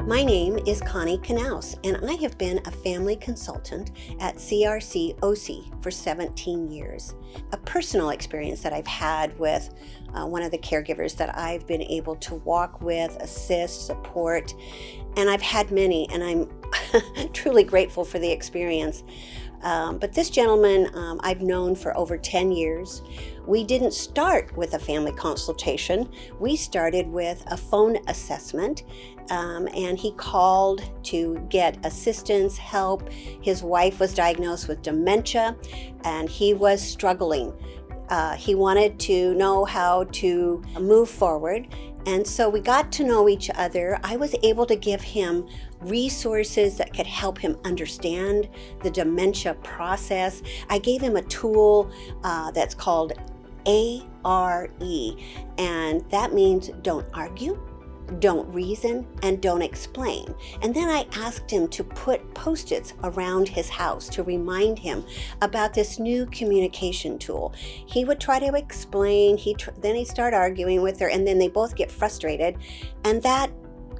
My name is Connie Knaus, and I have been a family consultant at CRC OC for 17 years. A personal experience that I've had with one of the caregivers that I've been able to walk with, assist, support, and I've had many, and I'm truly grateful for the experience. But this gentleman I've known for over 10 years. We didn't start with a family consultation. We started with a phone assessment, and he called to get assistance, help. His wife was diagnosed with dementia, and he was struggling. He wanted to know how to move forward. And so we got to know each other. I was able to give him resources that could help him understand the dementia process. I gave him a tool that's called ARE, and that means don't argue, don't reason, and don't explain. And then I asked him to put Post-its around his house to remind him about this new communication tool. He would try to explain, then he'd start arguing with her, and then they both get frustrated, and that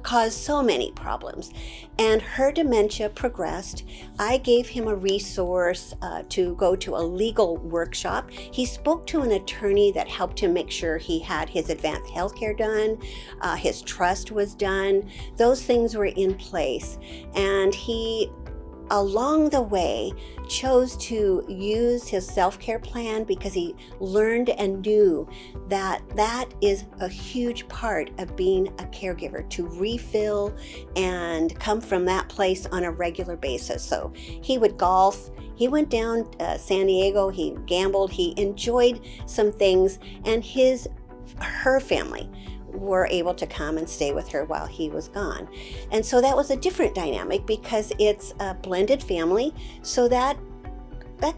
caused so many problems. And her dementia progressed. I gave him a resource to go to a legal workshop. He spoke to an attorney that helped him make sure he had his advanced healthcare done, his trust was done. Those things were in place. And he, along the way, chose to use his SelfCare Plan because he learned and knew that that is a huge part of being a caregiver, to refill and come from that place on a regular basis. So he would golf, he went down San Diego, he gambled, he enjoyed some things, and her family were able to come and stay with her while he was gone. And so that was a different dynamic because it's a blended family, so that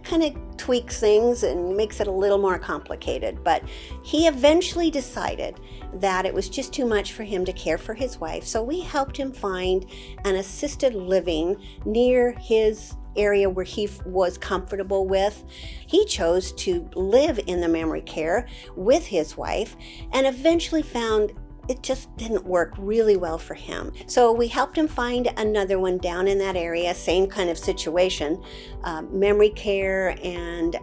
kind of tweaks things and makes it a little more complicated. But he eventually decided that it was just too much for him to care for his wife, so we helped him find an assisted living near his area where he was comfortable with. He chose to live in the memory care with his wife and eventually found it just didn't work really well for him. So we helped him find another one down in that area, same kind of situation, memory care and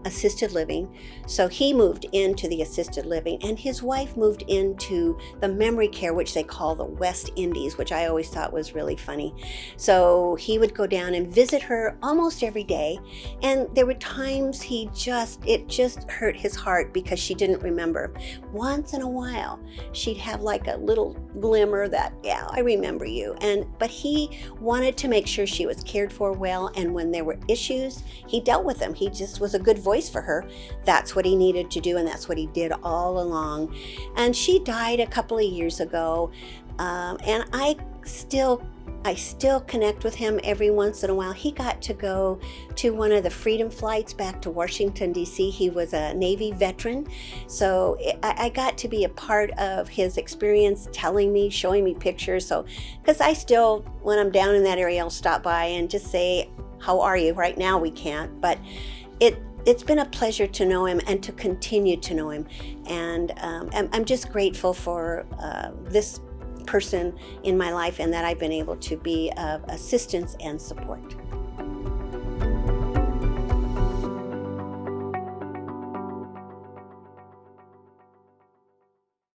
assisted living. So he moved into the assisted living, and his wife moved into the memory care, which they call the West Indies, which I always thought was really funny. So he would go down and visit her almost every day, and there were times it just hurt his heart because she didn't remember. Once in a while, she'd have like a little glimmer that, yeah, I remember you. But he wanted to make sure she was cared for well, and when there were issues, he dealt with them. He just was a good voice for her. That's what he needed to do, and that's what he did all along. And she died a couple of years ago, and I still connect with him every once in a while. He got to go to one of the Freedom flights back to Washington, D.C. He was a Navy veteran, so I got to be a part of his experience, telling me, showing me pictures. So, because I still, when I'm down in that area, I'll stop by and just say, how are you? Right now we can't, but it's been a pleasure to know him and to continue to know him. And I'm just grateful for this person in my life, and that I've been able to be of assistance and support.